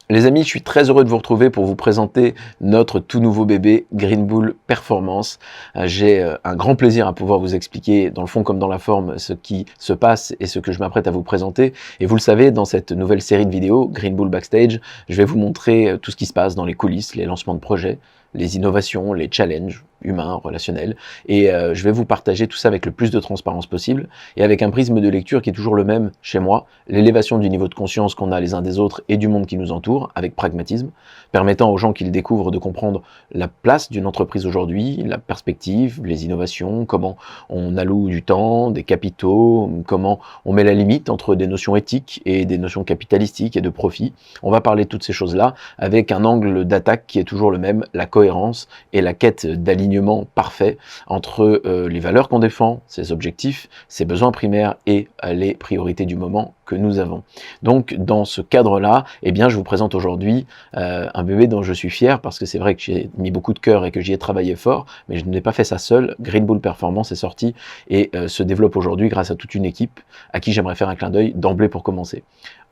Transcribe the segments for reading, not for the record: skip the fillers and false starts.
Les amis, je suis très heureux de vous retrouver pour vous présenter notre tout nouveau bébé Green Bull Performance. J'ai un grand plaisir à pouvoir vous expliquer dans le fond comme dans la forme ce qui se passe et ce que je m'apprête à vous présenter. Et vous le savez, dans cette nouvelle série de vidéos, Green Bull Backstage, je vais vous montrer tout ce qui se passe dans les coulisses, les lancements de projets, les innovations, les challenges humains, relationnels, et je vais vous partager tout ça avec le plus de transparence possible, et avec un prisme de lecture qui est toujours le même chez moi, l'élévation du niveau de conscience qu'on a les uns des autres et du monde qui nous entoure, avec pragmatisme, permettant aux gens qui le découvrent de comprendre la place d'une entreprise aujourd'hui, la perspective, les innovations, comment on alloue du temps, des capitaux, comment on met la limite entre des notions éthiques et des notions capitalistiques et de profit. On va parler de toutes ces choses-là avec un angle d'attaque qui est toujours le même, la cohérence et la quête d'alignement parfait entre les valeurs qu'on défend, ses objectifs, ses besoins primaires et les priorités du moment que nous avons. Donc dans ce cadre-là, eh bien, je vous présente aujourd'hui un bébé dont je suis fier parce que c'est vrai que j'ai mis beaucoup de cœur et que j'y ai travaillé fort, mais je n'ai pas fait ça seul. Green Bull Performance est sorti et se développe aujourd'hui grâce à toute une équipe à qui j'aimerais faire un clin d'œil d'emblée pour commencer.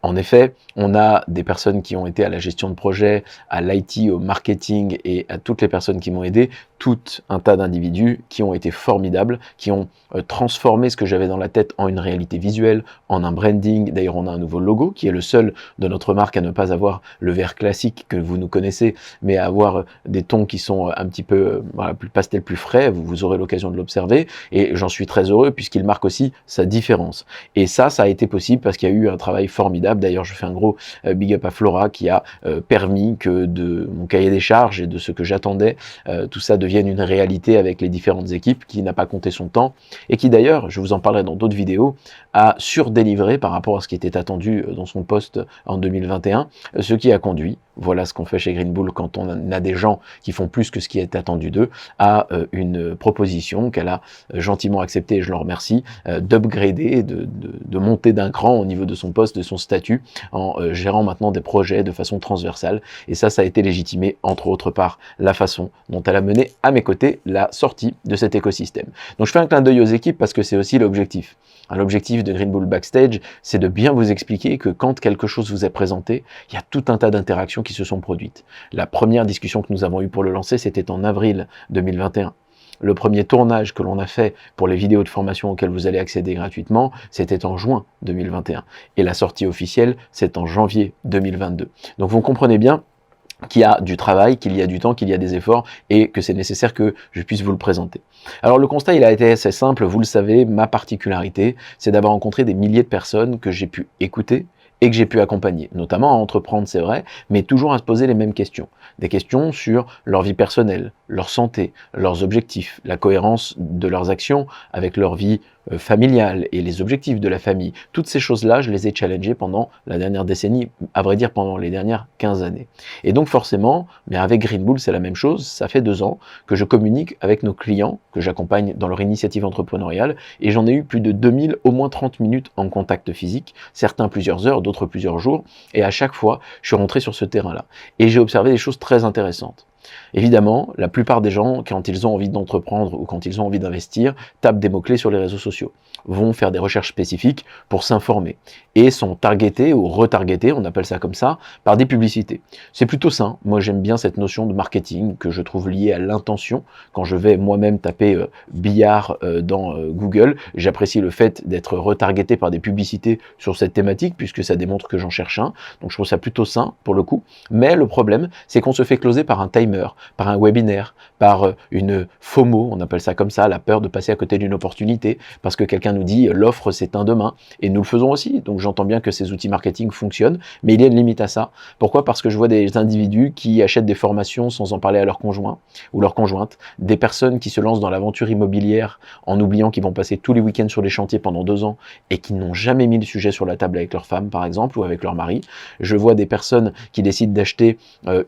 En effet, on a des personnes qui ont été à la gestion de projet, à l'IT, au marketing et à toutes les personnes qui m'ont aidé, tout un tas d'individus qui ont été formidables, qui ont transformé ce que j'avais dans la tête en une réalité visuelle, en un branding. D'ailleurs, on a un nouveau logo qui est le seul de notre marque à ne pas avoir le vert classique que vous nous connaissez, mais à avoir des tons qui sont un petit peu voilà, plus pastel, plus frais. Vous aurez l'occasion de l'observer et j'en suis très heureux puisqu'il marque aussi sa différence. Et ça a été possible parce qu'il y a eu un travail formidable. D'ailleurs, je fais un gros big up à Flora qui a permis que de mon cahier des charges et de ce que j'attendais, tout ça devienne une réalité avec les différentes équipes, qui n'a pas compté son temps et qui d'ailleurs, je vous en parlerai dans d'autres vidéos, a surdélivré par rapport à ce qui était attendu dans son poste en 2021, ce qui a conduit, voilà ce qu'on fait chez Green Bull quand on a des gens qui font plus que ce qui est attendu d'eux, à une proposition qu'elle a gentiment acceptée, et je l'en remercie, d'upgrader, de monter d'un cran au niveau de son poste, de son statut, en gérant maintenant des projets de façon transversale. Et ça a été légitimé, entre autres, par la façon dont elle a mené à mes côtés la sortie de cet écosystème. Donc je fais un clin d'œil aux équipes parce que c'est aussi l'objectif. L'objectif de Green Bull Backstage, c'est de bien vous expliquer que quand quelque chose vous est présenté, il y a tout un tas d'interactions qui se sont produites. La première discussion que nous avons eue pour le lancer, c'était en avril 2021. Le premier tournage que l'on a fait pour les vidéos de formation auxquelles vous allez accéder gratuitement, c'était en juin 2021. Et la sortie officielle, c'est en janvier 2022. Donc vous comprenez bien qu'il y a du travail, qu'il y a du temps, qu'il y a des efforts et que c'est nécessaire que je puisse vous le présenter. Alors le constat, il a été assez simple, vous le savez, ma particularité, c'est d'avoir rencontré des milliers de personnes que j'ai pu écouter et que j'ai pu accompagner, notamment à entreprendre, c'est vrai, mais toujours à se poser les mêmes questions. Des questions sur leur vie personnelle, leur santé, leurs objectifs, la cohérence de leurs actions avec leur vie familiale et les objectifs de la famille. Toutes ces choses-là, je les ai challengées pendant la dernière décennie, à vrai dire pendant les dernières 15 années. Et donc forcément, bien avec Green Bull, c'est la même chose. Ça fait 2 ans que je communique avec nos clients, que j'accompagne dans leur initiative entrepreneuriale, et j'en ai eu plus de 2000, au moins 30 minutes en contact physique, certains plusieurs heures, d'autres plusieurs jours, et à chaque fois, je suis rentré sur ce terrain-là. Et j'ai observé des choses très intéressantes. Évidemment, la plupart des gens, quand ils ont envie d'entreprendre ou quand ils ont envie d'investir, tapent des mots-clés sur les réseaux sociaux, vont faire des recherches spécifiques pour s'informer et sont targetés ou retargetés, on appelle ça comme ça, par des publicités. C'est plutôt sain. Moi, j'aime bien cette notion de marketing que je trouve liée à l'intention. Quand je vais moi-même taper billard dans Google, j'apprécie le fait d'être retargeté par des publicités sur cette thématique puisque ça démontre que j'en cherche un. Donc, je trouve ça plutôt sain pour le coup. Mais le problème, c'est qu'on se fait closer par un timer, par un webinaire, par une FOMO, on appelle ça comme ça, la peur de passer à côté d'une opportunité, parce que quelqu'un nous dit l'offre c'est un demain, et nous le faisons aussi, donc j'entends bien que ces outils marketing fonctionnent, mais il y a une limite à ça. Pourquoi? Parce que je vois des individus qui achètent des formations sans en parler à leur conjoint ou leur conjointe, des personnes qui se lancent dans l'aventure immobilière en oubliant qu'ils vont passer tous les week-ends sur les chantiers pendant 2 ans et qui n'ont jamais mis le sujet sur la table avec leur femme par exemple, ou avec leur mari. Je vois des personnes qui décident d'acheter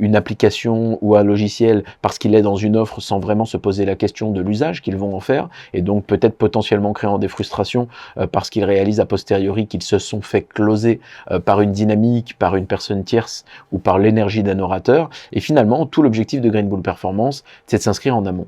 une application ou un logiciel parce qu'il est dans une offre sans vraiment se poser la question de l'usage qu'ils vont en faire, et donc peut-être potentiellement créant des frustrations parce qu'ils réalisent a posteriori qu'ils se sont fait closer par une dynamique, par une personne tierce ou par l'énergie d'un orateur. Et finalement, tout l'objectif de Green Bull Performance, c'est de s'inscrire en amont.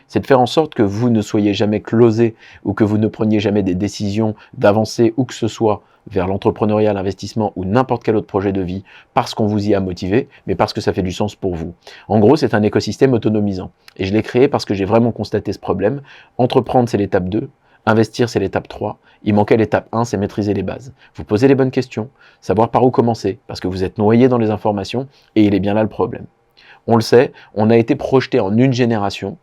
c'est de faire en sorte que vous ne soyez jamais closé ou que vous ne preniez jamais des décisions d'avancer où que ce soit vers l'entrepreneuriat, l'investissement ou n'importe quel autre projet de vie parce qu'on vous y a motivé, mais parce que ça fait du sens pour vous. En gros, c'est un écosystème autonomisant. Et je l'ai créé parce que j'ai vraiment constaté ce problème. Entreprendre, c'est l'étape 2. Investir, c'est l'étape 3. Il manquait l'étape 1, c'est maîtriser les bases. Vous posez les bonnes questions, savoir par où commencer, parce que vous êtes noyé dans les informations, et il est bien là le problème. On le sait, on a été projeté en une génération,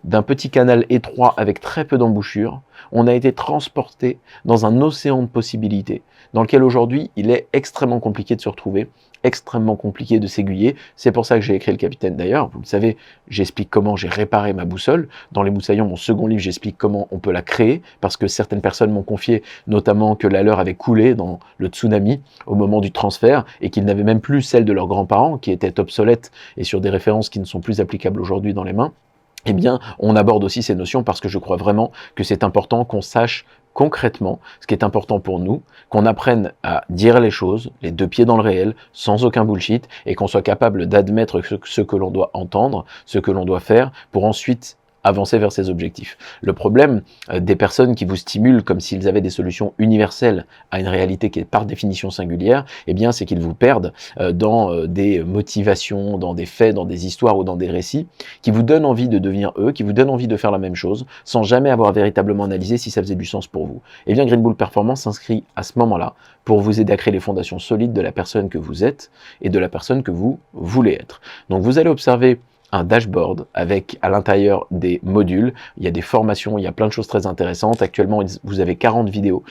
d'un petit canal étroit avec très peu d'embouchures, on a été transporté dans un océan de possibilités, dans lequel aujourd'hui il est extrêmement compliqué de se retrouver, extrêmement compliqué de s'aiguiller. C'est pour ça que j'ai écrit Le Capitaine d'ailleurs. Vous le savez, j'explique comment j'ai réparé ma boussole. Dans Les Moussaillons, mon second livre, j'explique comment on peut la créer, parce que certaines personnes m'ont confié notamment que la leur avait coulé dans le tsunami au moment du transfert, et qu'ils n'avaient même plus celle de leurs grands-parents, qui était obsolète et sur des références qui ne sont plus applicables aujourd'hui dans les mains. Eh bien, on aborde aussi ces notions parce que je crois vraiment que c'est important qu'on sache concrètement ce qui est important pour nous, qu'on apprenne à dire les choses, les deux pieds dans le réel, sans aucun bullshit, et qu'on soit capable d'admettre ce que l'on doit entendre, ce que l'on doit faire, pour ensuite avancer vers ses objectifs. Le problème des personnes qui vous stimulent comme s'ils avaient des solutions universelles à une réalité qui est par définition singulière, eh bien c'est qu'ils vous perdent dans des motivations, dans des faits, dans des histoires ou dans des récits qui vous donnent envie de devenir eux, qui vous donnent envie de faire la même chose, sans jamais avoir véritablement analysé si ça faisait du sens pour vous. Eh bien Green Bull Performance s'inscrit à ce moment-là pour vous aider à créer les fondations solides de la personne que vous êtes et de la personne que vous voulez être. Donc vous allez observer un dashboard avec à l'intérieur des modules, il y a des formations, il y a plein de choses très intéressantes. Actuellement, vous avez 40 vidéos,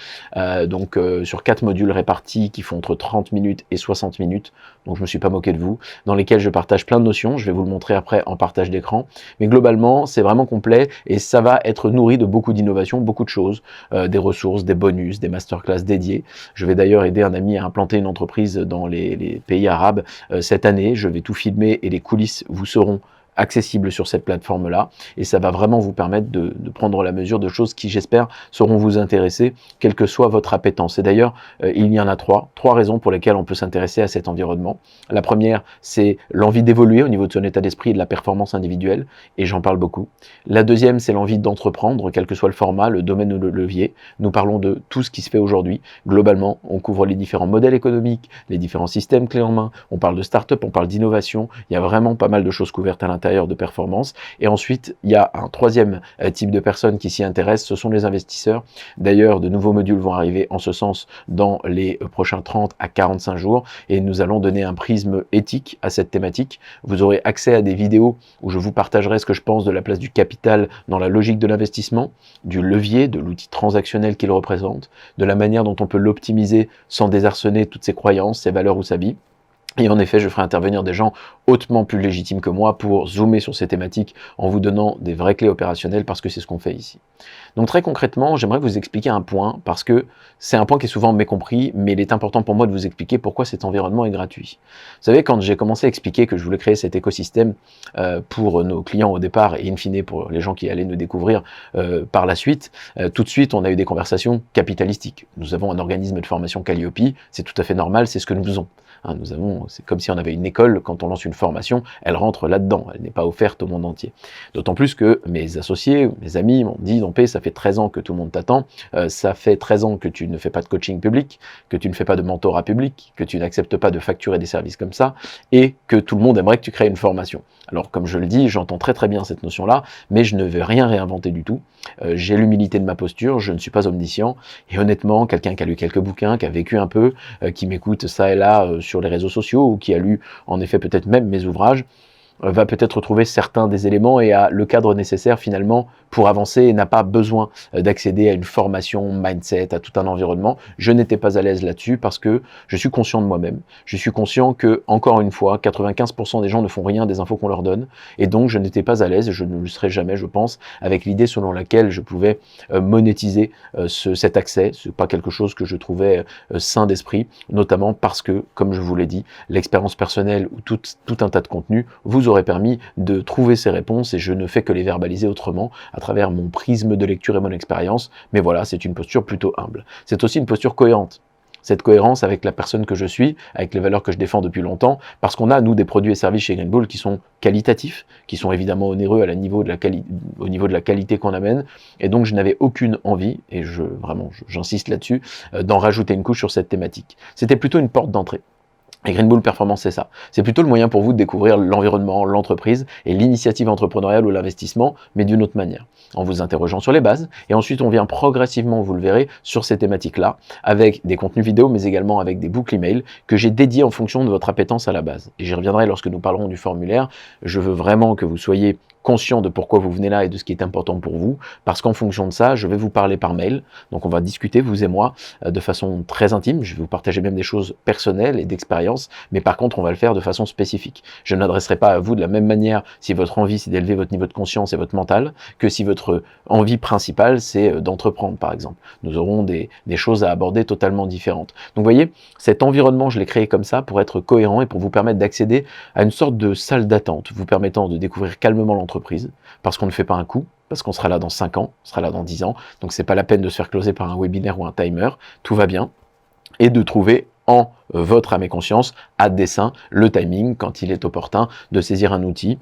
sur 4 modules répartis qui font entre 30 minutes et 60 minutes, donc je me suis pas moqué de vous, dans lesquels je partage plein de notions, je vais vous le montrer après en partage d'écran, mais globalement, c'est vraiment complet et ça va être nourri de beaucoup d'innovations, beaucoup de choses, des ressources, des bonus, des masterclass dédiées. Je vais d'ailleurs aider un ami à implanter une entreprise dans les pays arabes cette année, je vais tout filmer et les coulisses vous seront accessible sur cette plateforme-là, et ça va vraiment vous permettre de prendre la mesure de choses qui, j'espère, sauront vous intéresser, quelle que soit votre appétence. Et d'ailleurs, il y en a trois raisons pour lesquelles on peut s'intéresser à cet environnement. La première, c'est l'envie d'évoluer au niveau de son état d'esprit et de la performance individuelle, et j'en parle beaucoup. La deuxième, c'est l'envie d'entreprendre, quel que soit le format, le domaine ou le levier. Nous parlons de tout ce qui se fait aujourd'hui. Globalement, on couvre les différents modèles économiques, les différents systèmes clés en main, on parle de start-up, on parle d'innovation, il y a vraiment pas mal de choses couvertes à l'intérieur de performance. Et ensuite, il y a un troisième type de personnes qui s'y intéressent, ce sont les investisseurs. D'ailleurs, de nouveaux modules vont arriver en ce sens dans les prochains 30 à 45 jours, et nous allons donner un prisme éthique à cette thématique. Vous aurez accès à des vidéos où je vous partagerai ce que je pense de la place du capital dans la logique de l'investissement, du levier, de l'outil transactionnel qu'il représente, de la manière dont on peut l'optimiser sans désarçonner toutes ses croyances, ses valeurs ou sa vie. Et en effet, je ferai intervenir des gens hautement plus légitimes que moi pour zoomer sur ces thématiques en vous donnant des vraies clés opérationnelles, parce que c'est ce qu'on fait ici. Donc très concrètement, j'aimerais vous expliquer un point, parce que c'est un point qui est souvent mécompris, mais il est important pour moi de vous expliquer pourquoi cet environnement est gratuit. Vous savez, quand j'ai commencé à expliquer que je voulais créer cet écosystème pour nos clients au départ, et in fine pour les gens qui allaient nous découvrir par la suite, tout de suite on a eu des conversations capitalistiques. Nous avons un organisme de formation Calliope, c'est tout à fait normal, c'est ce que nous faisons. C'est comme si on avait une école, quand on lance une formation, elle rentre là-dedans, elle n'est pas offerte au monde entier. D'autant plus que mes associés, mes amis m'ont dit, Dompé, ça fait 13 ans que tout le monde t'attend, ça fait 13 ans que tu ne fais pas de coaching public, que tu ne fais pas de mentorat public, que tu n'acceptes pas de facturer des services comme ça, et que tout le monde aimerait que tu crées une formation. Alors comme je le dis, j'entends très très bien cette notion-là, mais je ne veux rien réinventer du tout. J'ai l'humilité de ma posture, je ne suis pas omniscient, et honnêtement, quelqu'un qui a lu quelques bouquins, qui a vécu un peu, qui m'écoute ça et là sur les réseaux sociaux, ou qui a lu en effet peut-être même mes ouvrages, va peut-être retrouver certains des éléments et a le cadre nécessaire finalement pour avancer et n'a pas besoin d'accéder à une formation, mindset, à tout un environnement. Je n'étais pas à l'aise là-dessus parce que je suis conscient de moi-même. Je suis conscient que, encore une fois, 95% des gens ne font rien des infos qu'on leur donne, et donc je n'étais pas à l'aise, et je ne le serai jamais, je pense, avec l'idée selon laquelle je pouvais monétiser cet accès. C'est pas quelque chose que je trouvais sain d'esprit, notamment parce que, comme je vous l'ai dit, l'expérience personnelle ou tout un tas de contenus vous aurait permis de trouver ces réponses, et je ne fais que les verbaliser autrement à travers mon prisme de lecture et mon expérience. Mais voilà, c'est une posture plutôt humble. C'est aussi une posture cohérente. cette cohérence avec la personne que je suis, avec les valeurs que je défends depuis longtemps, parce qu'on a, nous, des produits et services chez Green Bull qui sont qualitatifs, qui sont évidemment onéreux au niveau de la qualité qu'on amène, et donc je n'avais aucune envie, et j'insiste là-dessus, d'en rajouter une couche sur cette thématique. C'était plutôt une porte d'entrée. Et Green Bull Performance, c'est ça. C'est plutôt le moyen pour vous de découvrir l'environnement, l'entreprise et l'initiative entrepreneuriale ou l'investissement, mais d'une autre manière, en vous interrogeant sur les bases. Et ensuite, on vient progressivement, vous le verrez, sur ces thématiques-là, avec des contenus vidéo, mais également avec des boucles email que j'ai dédiés en fonction de votre appétence à la base. Et j'y reviendrai lorsque nous parlerons du formulaire. Je veux vraiment que vous soyez conscient de pourquoi vous venez là et de ce qui est important pour vous, parce qu'en fonction de ça, je vais vous parler par mail. Donc on va discuter, vous et moi, de façon très intime. Je vais vous partager même des choses personnelles et d'expérience, mais par contre, on va le faire de façon spécifique. Je ne m'adresserai pas à vous de la même manière si votre envie, c'est d'élever votre niveau de conscience et votre mental, que si votre envie principale, c'est d'entreprendre, par exemple. Nous aurons des choses à aborder totalement différentes. Donc vous voyez, cet environnement, je l'ai créé comme ça pour être cohérent et pour vous permettre d'accéder à une sorte de salle d'attente, vous permettant de découvrir calmement l'entreprise, parce qu'on ne fait pas un coup, parce qu'on sera là dans 5 ans, on sera là dans 10 ans, donc c'est pas la peine de se faire closer par un webinaire ou un timer, tout va bien, et de trouver en votre âme et conscience, à dessein, le timing, quand il est opportun, de saisir un outil,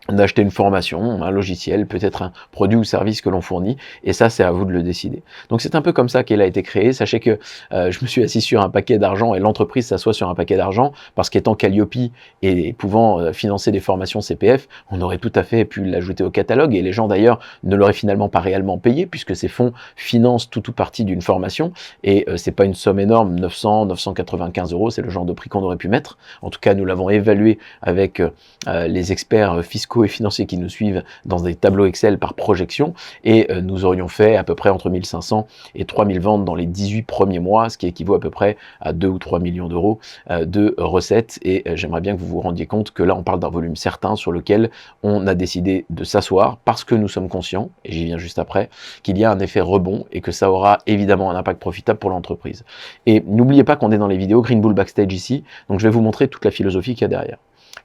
d'acheter une formation, un logiciel, peut-être un produit ou service que l'on fournit, et ça c'est à vous de le décider. Donc c'est un peu comme ça qu'elle a été créée. Sachez que je me suis assis sur un paquet d'argent et l'entreprise s'assoit sur un paquet d'argent parce qu'étant Calliope et pouvant financer des formations CPF, on aurait tout à fait pu l'ajouter au catalogue et les gens d'ailleurs ne l'auraient finalement pas réellement payé puisque ces fonds financent tout ou partie d'une formation et c'est pas une somme énorme, 995 €, c'est le genre de prix qu'on aurait pu mettre. En tout cas nous l'avons évalué avec les experts fiscaux et financiers qui nous suivent dans des tableaux Excel par projection et nous aurions fait à peu près entre 1500 et 3000 ventes dans les 18 premiers mois, ce qui équivaut à peu près à 2 ou 3 millions d'euros de recettes et j'aimerais bien que vous vous rendiez compte que là on parle d'un volume certain sur lequel on a décidé de s'asseoir parce que nous sommes conscients, et j'y viens juste après, qu'il y a un effet rebond et que ça aura évidemment un impact profitable pour l'entreprise. Et n'oubliez pas qu'on est dans les vidéos Green Bull Backstage ici, donc je vais vous montrer toute la philosophie qu'il y a derrière.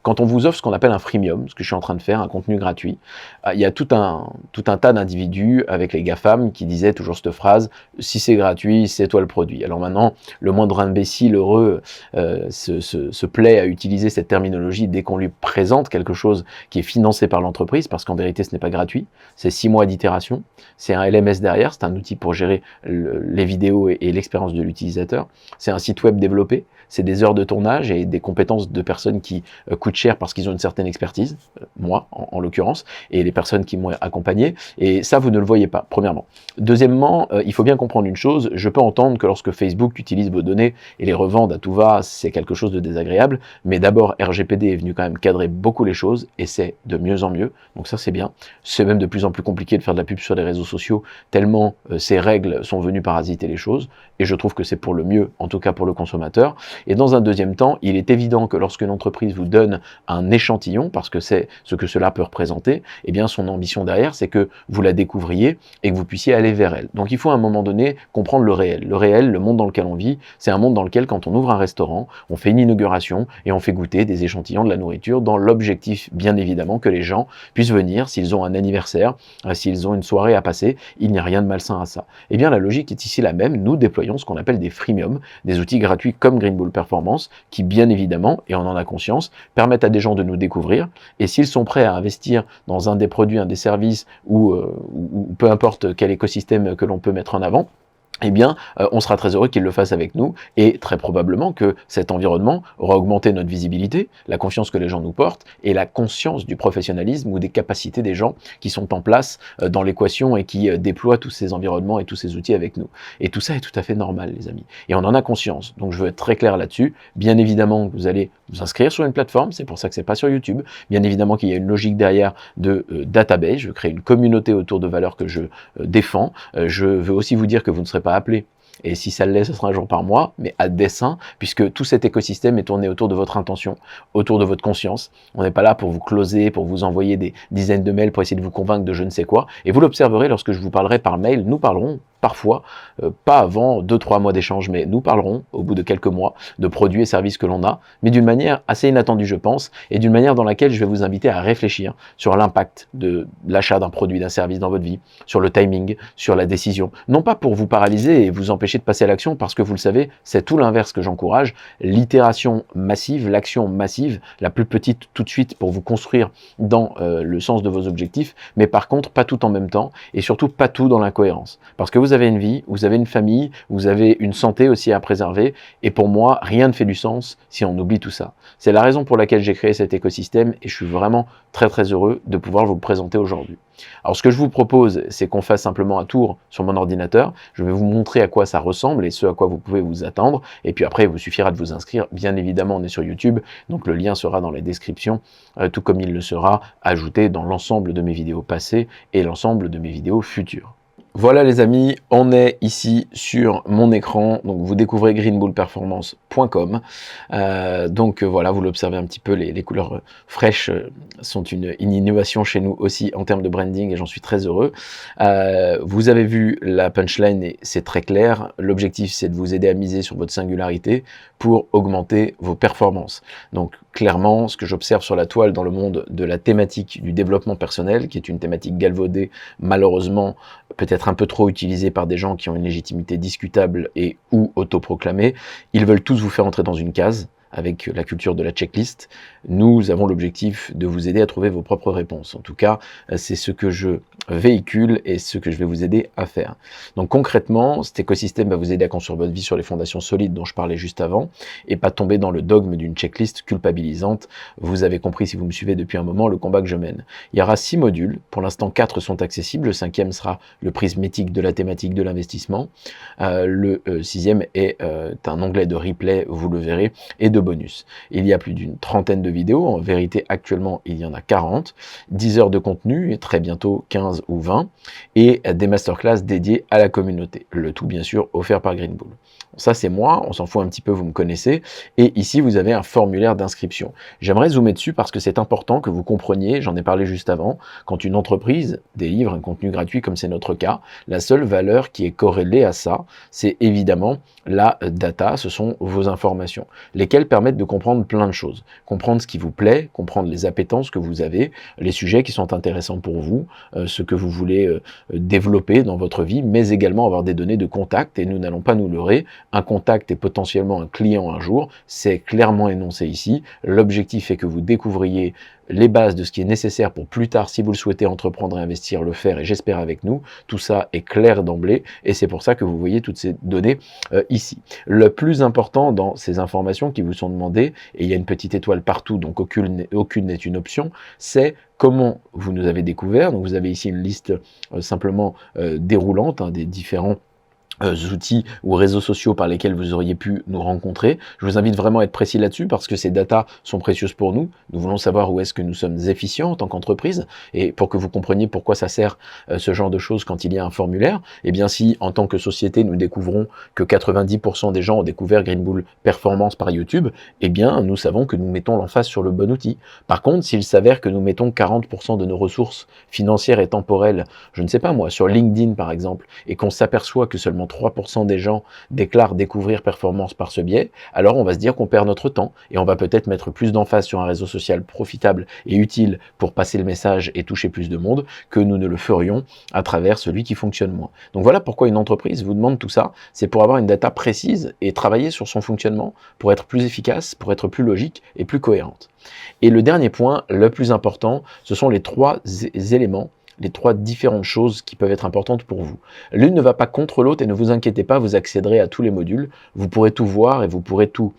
Quand on vous offre ce qu'on appelle un freemium, ce que je suis en train de faire, un contenu gratuit, il y a tout un tas d'individus avec les GAFAM qui disaient toujours cette phrase « si c'est gratuit, c'est toi le produit ». Alors maintenant, le moindre imbécile heureux se plaît à utiliser cette terminologie dès qu'on lui présente quelque chose qui est financé par l'entreprise, parce qu'en vérité, ce n'est pas gratuit, c'est 6 mois d'itération, c'est un LMS derrière, c'est un outil pour gérer les vidéos et l'expérience de l'utilisateur, c'est un site web développé, c'est des heures de tournage et des compétences de personnes qui coûtent cher parce qu'ils ont une certaine expertise, moi en l'occurrence, et les personnes qui m'ont accompagné, et ça vous ne le voyez pas, premièrement. Deuxièmement, il faut bien comprendre une chose, je peux entendre que lorsque Facebook utilise vos données et les revende à tout va, c'est quelque chose de désagréable, mais d'abord RGPD est venu quand même cadrer beaucoup les choses, et c'est de mieux en mieux, donc ça c'est bien. C'est même de plus en plus compliqué de faire de la pub sur les réseaux sociaux, tellement ces règles sont venues parasiter les choses, et je trouve que c'est pour le mieux, en tout cas pour le consommateur. Et dans un deuxième temps, il est évident que lorsque une entreprise vous donne un échantillon, parce que c'est ce que cela peut représenter, eh bien son ambition derrière, c'est que vous la découvriez et que vous puissiez aller vers elle. Donc il faut à un moment donné comprendre le réel. Le réel, le monde dans lequel on vit, c'est un monde dans lequel quand on ouvre un restaurant, on fait une inauguration et on fait goûter des échantillons de la nourriture dans l'objectif, bien évidemment, que les gens puissent venir, s'ils ont un anniversaire, s'ils ont une soirée à passer, il n'y a rien de malsain à ça. Eh bien la logique est ici la même, nous déployons ce qu'on appelle des freemiums, des outils gratuits comme Green Bull Performance, qui bien évidemment, et on en a conscience, permettent à des gens de nous découvrir, et s'ils sont prêts à investir dans un des produits, un des services, ou peu importe quel écosystème que l'on peut mettre en avant, eh bien, on sera très heureux qu'ils le fassent avec nous, et très probablement que cet environnement aura augmenté notre visibilité, la confiance que les gens nous portent, et la conscience du professionnalisme ou des capacités des gens qui sont en place dans l'équation et qui déploient tous ces environnements et tous ces outils avec nous. Et tout ça est tout à fait normal, les amis. Et on en a conscience, donc je veux être très clair là-dessus. Bien évidemment, vous allez vous inscrire sur une plateforme, c'est pour ça que c'est pas sur YouTube. Bien évidemment qu'il y a une logique derrière de database, je veux créer une communauté autour de valeurs que je défends. Je veux aussi vous dire que vous ne serez pas appelé, et si ça l'est, ce sera un jour par mois, mais à dessein, puisque tout cet écosystème est tourné autour de votre intention, autour de votre conscience. On n'est pas là pour vous closer, pour vous envoyer des dizaines de mails pour essayer de vous convaincre de je ne sais quoi, et vous l'observerez lorsque je vous parlerai par mail, nous parlerons parfois, pas avant 2-3 mois d'échange, mais nous parlerons au bout de quelques mois de produits et services que l'on a, mais d'une manière assez inattendue je pense, et d'une manière dans laquelle je vais vous inviter à réfléchir sur l'impact de l'achat d'un produit, d'un service dans votre vie, sur le timing, sur la décision. Non pas pour vous paralyser et vous empêcher de passer à l'action, parce que vous le savez, c'est tout l'inverse que j'encourage, l'itération massive, l'action massive, la plus petite tout de suite pour vous construire dans le sens de vos objectifs, mais par contre pas tout en même temps, et surtout pas tout dans l'incohérence. Parce que vous avez une vie, vous avez une famille, vous avez une santé aussi à préserver, et pour moi, rien ne fait du sens si on oublie tout ça. C'est la raison pour laquelle j'ai créé cet écosystème, et je suis vraiment très heureux de pouvoir vous le présenter aujourd'hui. Alors ce que je vous propose, c'est qu'on fasse simplement un tour sur mon ordinateur, je vais vous montrer à quoi ça ressemble et ce à quoi vous pouvez vous attendre, et puis après il vous suffira de vous inscrire, bien évidemment on est sur YouTube, donc le lien sera dans les descriptions, tout comme il le sera ajouté dans l'ensemble de mes vidéos passées et l'ensemble de mes vidéos futures. Voilà les amis, on est ici sur mon écran, donc vous découvrez greenbullperformance.com, voilà, vous l'observez un petit peu, les couleurs fraîches sont une innovation chez nous aussi en termes de branding et j'en suis très heureux. Vous avez vu la punchline et c'est très clair, l'objectif c'est de vous aider à miser sur votre singularité pour augmenter vos performances. Donc clairement, ce que j'observe sur la toile dans le monde de la thématique du développement personnel, qui est une thématique galvaudée, malheureusement, peut-être un peu trop utilisée par des gens qui ont une légitimité discutable et ou autoproclamée, ils veulent tous vous faire entrer dans une case, avec la culture de la checklist. Nous avons l'objectif de vous aider à trouver vos propres réponses. En tout cas, c'est ce que je véhicule et ce que je vais vous aider à faire. Donc concrètement, cet écosystème va vous aider à construire votre vie sur les fondations solides dont je parlais juste avant et pas tomber dans le dogme d'une checklist culpabilisante. Vous avez compris, si vous me suivez depuis un moment, le combat que je mène. Il y aura 6 modules. Pour l'instant, 4 sont accessibles. Le 5e sera le prisme éthique de la thématique de l'investissement. Le 6e est un onglet de replay, vous le verrez, et de bonus. Il y a plus d'une trentaine de vidéos, en vérité actuellement il y en a 40, 10 heures de contenu et très bientôt 15 ou 20, et des masterclass dédiées à la communauté. Le tout bien sûr offert par Green Bull. Ça c'est moi, on s'en fout un petit peu, vous me connaissez, et ici vous avez un formulaire d'inscription. J'aimerais zoomer dessus parce que c'est important que vous compreniez, j'en ai parlé juste avant, quand une entreprise délivre un contenu gratuit comme c'est notre cas, la seule valeur qui est corrélée à ça, c'est évidemment la data, ce sont vos informations, lesquelles permettent de comprendre plein de choses, comprendre ce qui vous plaît, comprendre les appétences que vous avez, les sujets qui sont intéressants pour vous, ce que vous voulez développer dans votre vie, mais également avoir des données de contact, et nous n'allons pas nous leurrer, un contact est potentiellement un client un jour, c'est clairement énoncé ici. L'objectif est que vous découvriez les bases de ce qui est nécessaire pour plus tard, si vous le souhaitez entreprendre et investir, le faire, et j'espère avec nous. Tout ça est clair d'emblée, et c'est pour ça que vous voyez toutes ces données ici. Le plus important dans ces informations qui vous sont demandées, et il y a une petite étoile partout, donc aucune n'est une option, c'est comment vous nous avez découvert. Donc vous avez ici une liste simplement déroulante des différents outils ou réseaux sociaux par lesquels vous auriez pu nous rencontrer. Je vous invite vraiment à être précis là-dessus parce que ces datas sont précieuses pour nous. Nous voulons savoir où est-ce que nous sommes efficients en tant qu'entreprise et pour que vous compreniez pourquoi ça sert ce genre de choses quand il y a un formulaire. Eh bien si en tant que société nous découvrons que 90% des gens ont découvert Green Bull Performance par YouTube, eh bien nous savons que nous mettons l'emphase sur le bon outil. Par contre, s'il s'avère que nous mettons 40% de nos ressources financières et temporelles, je ne sais pas moi, sur LinkedIn par exemple, et qu'on s'aperçoit que seulement 3% des gens déclarent découvrir Performance par ce biais, alors on va se dire qu'on perd notre temps et on va peut-être mettre plus d'emphase sur un réseau social profitable et utile pour passer le message et toucher plus de monde que nous ne le ferions à travers celui qui fonctionne moins. Donc voilà pourquoi une entreprise vous demande tout ça, c'est pour avoir une data précise et travailler sur son fonctionnement pour être plus efficace, pour être plus logique et plus cohérente. Et le dernier point, le plus important, ce sont les 3 éléments, les 3 différentes choses qui peuvent être importantes pour vous. L'une ne va pas contre l'autre et ne vous inquiétez pas, vous accéderez à tous les modules, vous pourrez tout voir et vous pourrez tout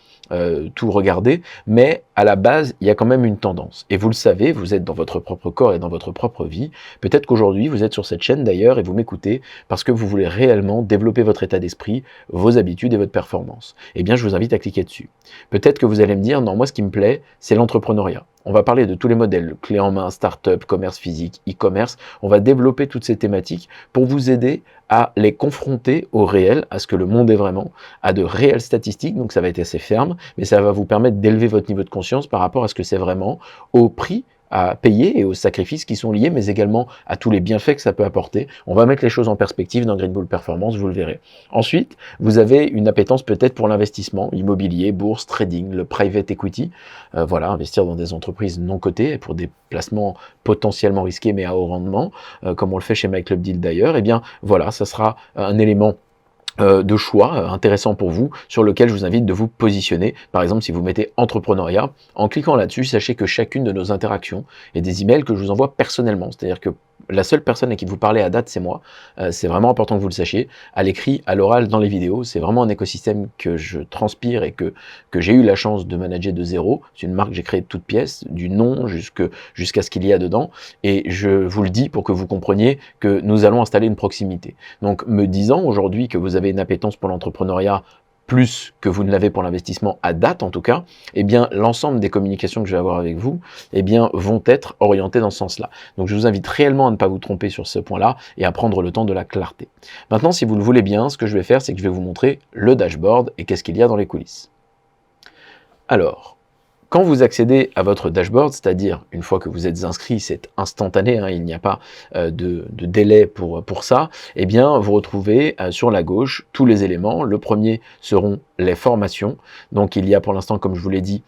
regarder, mais à la base, il y a quand même une tendance. Et vous le savez, vous êtes dans votre propre corps et dans votre propre vie. Peut-être qu'aujourd'hui, vous êtes sur cette chaîne d'ailleurs et vous m'écoutez parce que vous voulez réellement développer votre état d'esprit, vos habitudes et votre performance. Eh bien, je vous invite à cliquer dessus. Peut-être que vous allez me dire, non, moi ce qui me plaît, c'est l'entrepreneuriat. On va parler de tous les modèles, clés en main, start-up, commerce physique, e-commerce. On va développer toutes ces thématiques pour vous aider à les confronter au réel, à ce que le monde est vraiment, à de réelles statistiques, donc ça va être assez ferme, mais ça va vous permettre d'élever votre niveau de conscience par rapport à ce que c'est vraiment, au prix à payer et aux sacrifices qui sont liés, mais également à tous les bienfaits que ça peut apporter. On va mettre les choses en perspective dans Green Bull Performance, vous le verrez. Ensuite, vous avez une appétence peut-être pour l'investissement, immobilier, bourse, trading, le private equity. Voilà, investir dans des entreprises non cotées pour des placements potentiellement risqués mais à haut rendement, comme on le fait chez My Club Deal d'ailleurs. Eh bien voilà, ça sera un élément de choix intéressant pour vous, sur lequel je vous invite de vous positionner. Par exemple, si vous mettez entrepreneuriat, en cliquant là-dessus, sachez que chacune de nos interactions et des emails que je vous envoie personnellement, c'est-à-dire que la seule personne à qui vous parlez à date, c'est moi. C'est vraiment important que vous le sachiez. À l'écrit, à l'oral, dans les vidéos, c'est vraiment un écosystème que je transpire et que j'ai eu la chance de manager de zéro. C'est une marque que j'ai créée de toutes pièces, du nom jusqu'à ce qu'il y a dedans. Et je vous le dis pour que vous compreniez que nous allons installer une proximité. Donc, me disant aujourd'hui que vous avez une appétence pour l'entrepreneuriat, plus que vous ne l'avez pour l'investissement à date en tout cas, eh bien l'ensemble des communications que je vais avoir avec vous, eh bien vont être orientées dans ce sens-là. Donc je vous invite réellement à ne pas vous tromper sur ce point-là et à prendre le temps de la clarté. Maintenant, si vous le voulez bien, ce que je vais faire, c'est que je vais vous montrer le dashboard et qu'est-ce qu'il y a dans les coulisses. Alors, quand vous accédez à votre dashboard, c'est-à-dire une fois que vous êtes inscrit, c'est instantané, hein, il n'y a pas de délai pour ça, eh bien vous retrouvez sur la gauche tous les éléments. Le premier seront les formations. Donc il y a pour l'instant, comme je vous l'ai dit,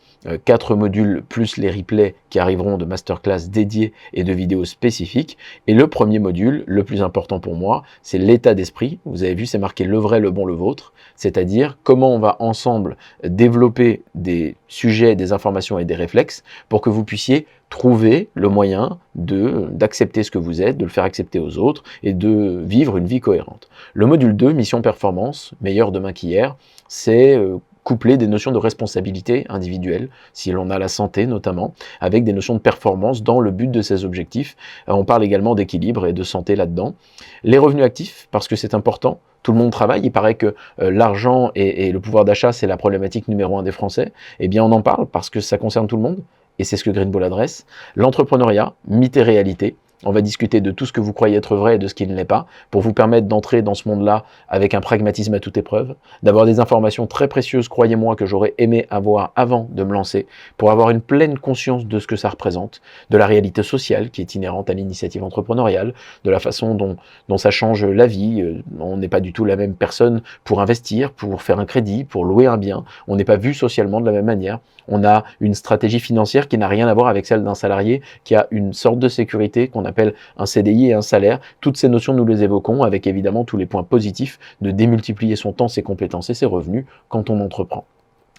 4 modules plus les replays qui arriveront de masterclass dédiés et de vidéos spécifiques. Et le premier module, le plus important pour moi, c'est l'état d'esprit. Vous avez vu, c'est marqué le vrai, le bon, le vôtre. C'est-à-dire comment on va ensemble développer des sujets, des informations et des réflexes pour que vous puissiez trouver le moyen d'accepter ce que vous êtes, de le faire accepter aux autres et de vivre une vie cohérente. Le module 2, mission performance, meilleur demain qu'hier, c'est coupler des notions de responsabilité individuelle, si l'on a la santé notamment, avec des notions de performance dans le but de ces objectifs. On parle également d'équilibre et de santé là-dedans. Les revenus actifs, parce que c'est important, tout le monde travaille, il paraît que l'argent et le pouvoir d'achat, c'est la problématique numéro 1 des Français. Eh bien on en parle parce que ça concerne tout le monde, et c'est ce que Green Bull adresse. L'entrepreneuriat, mythe et réalité. On va discuter de tout ce que vous croyez être vrai et de ce qui ne l'est pas, pour vous permettre d'entrer dans ce monde-là avec un pragmatisme à toute épreuve, d'avoir des informations très précieuses, croyez-moi, que j'aurais aimé avoir avant de me lancer, pour avoir une pleine conscience de ce que ça représente, de la réalité sociale qui est inhérente à l'initiative entrepreneuriale, de la façon dont ça change la vie. On n'est pas du tout la même personne pour investir, pour faire un crédit, pour louer un bien. On n'est pas vu socialement de la même manière. On a une stratégie financière qui n'a rien à voir avec celle d'un salarié qui a une sorte de sécurité qu'on appelle un CDI et un salaire. Toutes ces notions, nous les évoquons avec évidemment tous les points positifs de démultiplier son temps, ses compétences et ses revenus quand on entreprend.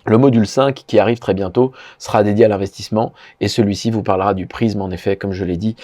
Le module 5, qui arrive très bientôt, sera dédié à l'investissement et celui-ci vous parlera du prisme, en effet, comme je l'ai dit,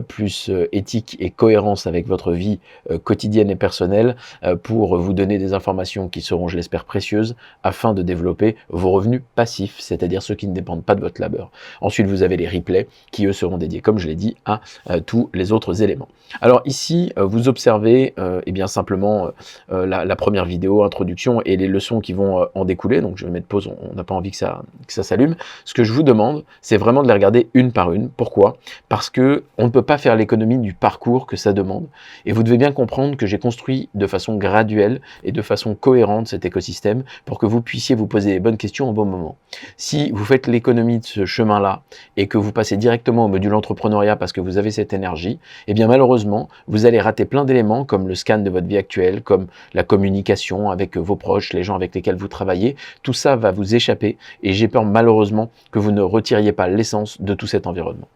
plus éthique et cohérence avec votre vie quotidienne et personnelle pour vous donner des informations qui seront, je l'espère, précieuses afin de développer vos revenus passifs, c'est-à-dire ceux qui ne dépendent pas de votre labeur. Ensuite, vous avez les replays qui, eux, seront dédiés, comme je l'ai dit, à tous les autres éléments. Alors ici, vous observez eh bien simplement la première vidéo, introduction et les leçons qui vont en découler, donc je vais mettre pause, on n'a pas envie que ça s'allume. Ce que je vous demande, c'est vraiment de les regarder une par une. Pourquoi? Parce que on ne peut pas faire l'économie du parcours que ça demande. Et vous devez bien comprendre que j'ai construit de façon graduelle et de façon cohérente cet écosystème pour que vous puissiez vous poser les bonnes questions au bon moment. Si vous faites l'économie de ce chemin-là et que vous passez directement au module entrepreneuriat parce que vous avez cette énergie, eh bien malheureusement, vous allez rater plein d'éléments comme le scan de votre vie actuelle, comme la communication avec vos proches, les gens avec lesquels vous travaillez. Tout ça va vous échapper et j'ai peur malheureusement que vous ne retiriez pas l'essence de tout cet environnement.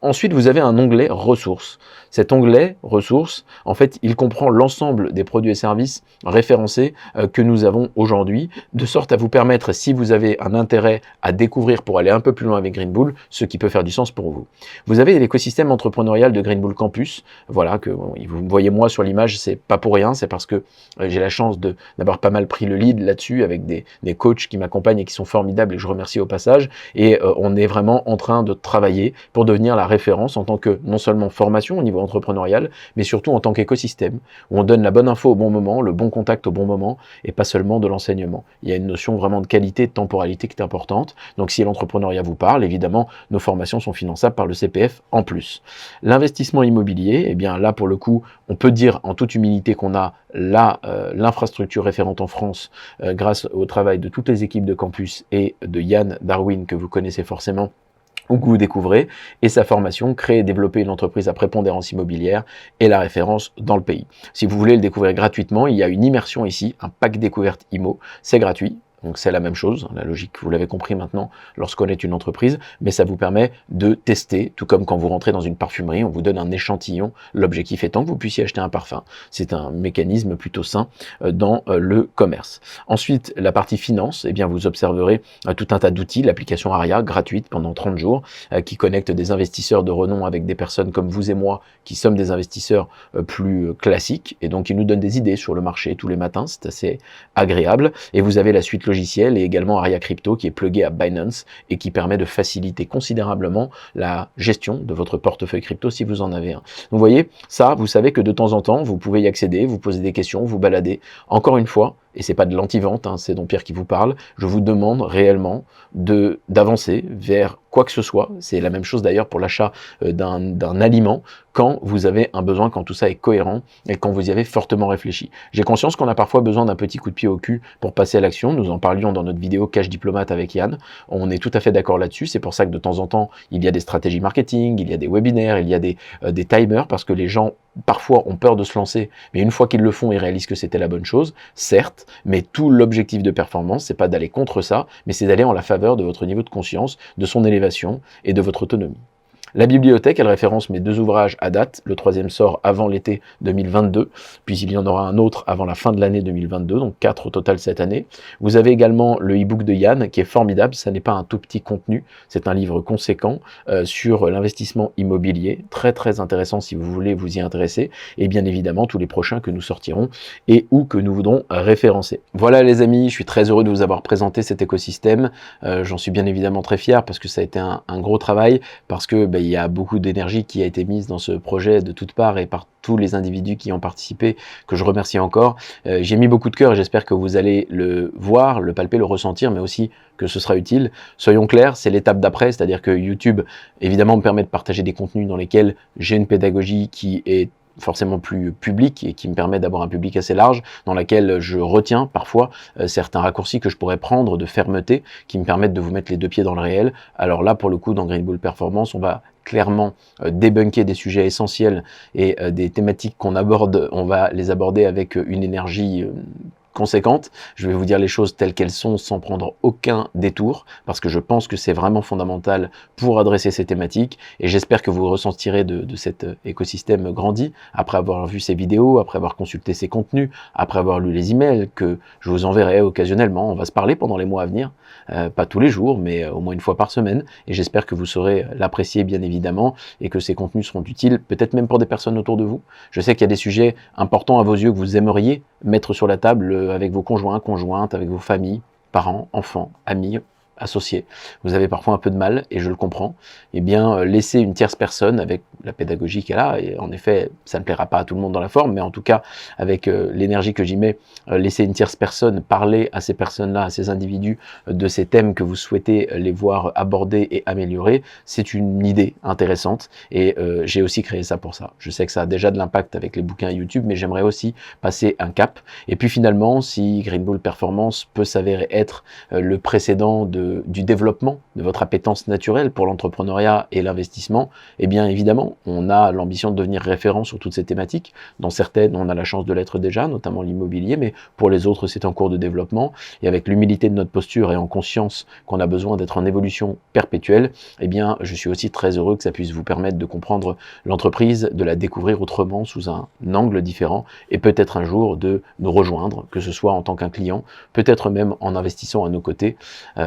Ensuite, vous avez un onglet ressources. Cet onglet ressources, en fait, il comprend l'ensemble des produits et services référencés que nous avons aujourd'hui, de sorte à vous permettre, si vous avez un intérêt à découvrir pour aller un peu plus loin avec Green Bull, ce qui peut faire du sens pour vous. Vous avez l'écosystème entrepreneurial de Green Bull Campus. Voilà, que vous me voyez moi sur l'image, c'est pas pour rien, c'est parce que j'ai la chance d'avoir pas mal pris le lead là-dessus avec des coachs qui m'accompagnent et qui sont formidables et que je remercie au passage. Et on est vraiment en train de travailler pour devenir la référence en tant que non seulement formation au niveau entrepreneurial, mais surtout en tant qu'écosystème, où on donne la bonne info au bon moment, le bon contact au bon moment, et pas seulement de l'enseignement. Il y a une notion vraiment de qualité, de temporalité qui est importante. Donc si l'entrepreneuriat vous parle, évidemment, nos formations sont finançables par le CPF en plus. L'investissement immobilier, eh bien là pour le coup, on peut dire en toute humilité qu'on a l'infrastructure référente en France grâce au travail de toutes les équipes de campus et de Yann Darwin que vous connaissez forcément, ou que vous découvrez, et sa formation, créer et développer une entreprise à prépondérance immobilière et la référence dans le pays. Si vous voulez le découvrir gratuitement, il y a une immersion ici, un pack découverte IMO, c'est gratuit. Donc c'est la même chose, la logique, vous l'avez compris maintenant, lorsqu'on est une entreprise, mais ça vous permet de tester, tout comme quand vous rentrez dans une parfumerie, on vous donne un échantillon, l'objectif étant que vous puissiez acheter un parfum. C'est un mécanisme plutôt sain dans le commerce. Ensuite, la partie finance, eh bien vous observerez tout un tas d'outils, l'application Aria, gratuite pendant 30 jours, qui connecte des investisseurs de renom avec des personnes comme vous et moi, qui sommes des investisseurs plus classiques, et donc qui nous donnent des idées sur le marché tous les matins, c'est assez agréable, et vous avez la suite logiciel et également Aria Crypto qui est plugué à Binance et qui permet de faciliter considérablement la gestion de votre portefeuille crypto si vous en avez un. Donc vous voyez, ça, vous savez que de temps en temps, vous pouvez y accéder, vous poser des questions, vous balader. Encore une fois, et c'est pas de l'anti-vente, hein, c'est Don Pierre qui vous parle, je vous demande réellement d'avancer vers quoi que ce soit. C'est la même chose d'ailleurs pour l'achat d'un aliment, quand vous avez un besoin, quand tout ça est cohérent et quand vous y avez fortement réfléchi. J'ai conscience qu'on a parfois besoin d'un petit coup de pied au cul pour passer à l'action. Nous en parlions dans notre vidéo Cash Diplomate avec Yann. On est tout à fait d'accord là-dessus. C'est pour ça que de temps en temps, il y a des stratégies marketing, il y a des webinaires, il y a des timers, parce que les gens parfois ont peur de se lancer, mais une fois qu'ils le font, ils réalisent que c'était la bonne chose, certes, mais tout l'objectif de performance, c'est pas d'aller contre ça, mais c'est d'aller en la faveur de votre niveau de conscience, de son élévation et de votre autonomie. La bibliothèque, elle référence mes 2 ouvrages à date. Le 3e sort avant l'été 2022, puis il y en aura un autre avant la fin de l'année 2022, donc 4 au total cette année. Vous avez également le e-book de Yann, qui est formidable. Ça n'est pas un tout petit contenu, c'est un livre conséquent sur l'investissement immobilier. Très très intéressant si vous voulez vous y intéresser. Et bien évidemment, tous les prochains que nous sortirons et ou que nous voudrons référencer. Voilà les amis, je suis très heureux de vous avoir présenté cet écosystème. J'en suis bien évidemment très fier parce que ça a été un gros travail, parce que il y a beaucoup d'énergie qui a été mise dans ce projet de toutes parts et par tous les individus qui ont participé, que je remercie encore. J'ai mis beaucoup de cœur et j'espère que vous allez le voir, le palper, le ressentir, mais aussi que ce sera utile. Soyons clairs, c'est l'étape d'après, c'est-à-dire que YouTube, évidemment, me permet de partager des contenus dans lesquels j'ai une pédagogie qui est forcément plus public et qui me permet d'avoir un public assez large, dans laquelle je retiens parfois certains raccourcis que je pourrais prendre de fermeté, qui me permettent de vous mettre les 2 pieds dans le réel. Alors là, pour le coup, dans Green Bull Performance, on va clairement débunker des sujets essentiels et des thématiques qu'on aborde, on va les aborder avec une énergie conséquente. Je vais vous dire les choses telles qu'elles sont sans prendre aucun détour, parce que je pense que c'est vraiment fondamental pour adresser ces thématiques, et j'espère que vous ressentirez de cet écosystème grandi, après avoir vu ces vidéos, après avoir consulté ces contenus, après avoir lu les emails que je vous enverrai occasionnellement. On va se parler pendant les mois à venir, pas tous les jours, mais au moins une fois par semaine, et j'espère que vous saurez l'apprécier bien évidemment, et que ces contenus seront utiles, peut-être même pour des personnes autour de vous. Je sais qu'il y a des sujets importants à vos yeux que vous aimeriez mettre sur la table avec vos conjoints, conjointes, avec vos familles, parents, enfants, amis, associés. Vous avez parfois un peu de mal, et je le comprends. Eh bien, laissez une tierce personne, avec la pédagogie qu'elle a, et en effet, ça ne plaira pas à tout le monde dans la forme, mais en tout cas, avec l'énergie que j'y mets, laissez une tierce personne parler à ces personnes-là, à ces individus, de ces thèmes que vous souhaitez les voir aborder et améliorer, c'est une idée intéressante, et j'ai aussi créé ça pour ça. Je sais que ça a déjà de l'impact avec les bouquins YouTube, mais j'aimerais aussi passer un cap. Et puis finalement, si Green Bull Performance peut s'avérer être le précédent du développement de votre appétence naturelle pour l'entrepreneuriat et l'investissement, eh bien évidemment, on a l'ambition de devenir référent sur toutes ces thématiques. Dans certaines, on a la chance de l'être déjà, notamment l'immobilier, mais pour les autres, c'est en cours de développement. Et avec l'humilité de notre posture et en conscience qu'on a besoin d'être en évolution perpétuelle, eh bien, je suis aussi très heureux que ça puisse vous permettre de comprendre l'entreprise, de la découvrir autrement, sous un angle différent, et peut-être un jour de nous rejoindre, que ce soit en tant qu'un client, peut-être même en investissant à nos côtés,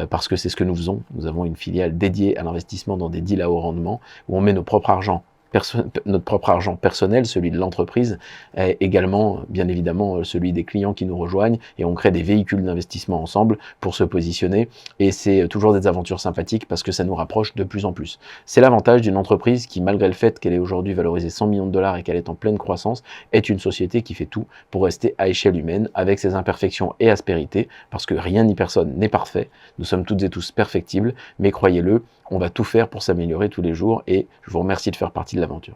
parce que c'est ce que nous faisons. Nous avons une filiale dédiée à l'investissement dans des deals à haut rendement, où on met notre propre argent personnel, celui de l'entreprise, et également, bien évidemment, celui des clients qui nous rejoignent, et on crée des véhicules d'investissement ensemble pour se positionner, et c'est toujours des aventures sympathiques parce que ça nous rapproche de plus en plus. C'est l'avantage d'une entreprise qui, malgré le fait qu'elle est aujourd'hui valorisée 100 millions de dollars et qu'elle est en pleine croissance, est une société qui fait tout pour rester à échelle humaine, avec ses imperfections et aspérités, parce que rien ni personne n'est parfait, nous sommes toutes et tous perfectibles, mais croyez-le, on va tout faire pour s'améliorer tous les jours, et je vous remercie de faire partie de l'aventure.